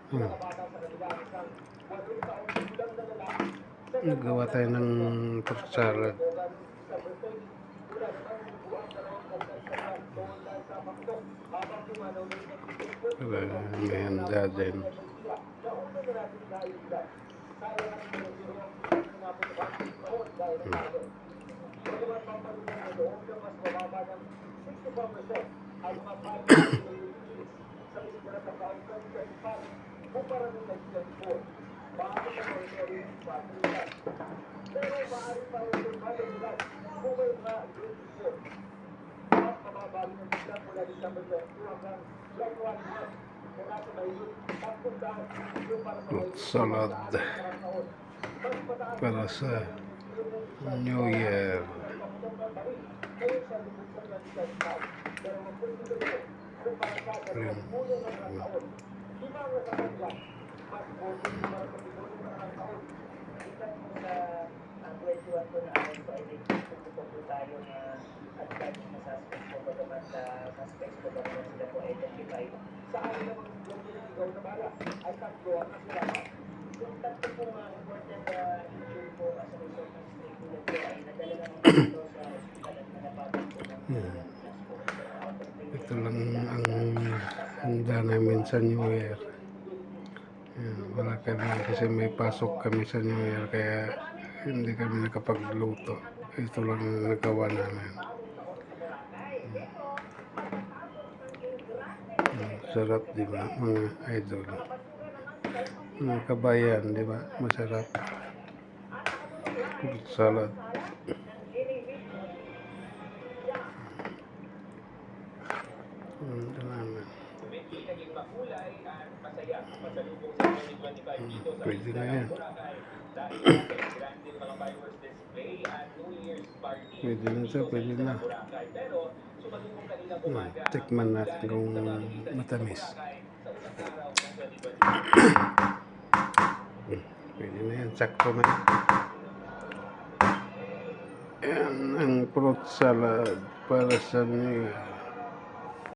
Hmm. Nagawa tayo ng fruit salad. May handa din. Fruit salad para sa New Year. Ito lang ang handa namin sa New Year. Wala kami kasi may pasok kami sa New Year kaya hindi kami nakapagluto. Ito lang ang nagawa namin. Sarap, di ba, mga idol? Mga kabayan, di ba? Masarap. Fruit salad. Ito namin. Pwede na yan. Pwede na ito, pwede na. Tikman natin kung matamis. Pwede na yan, sakto na. Yan ang fruit salad para sa New Year.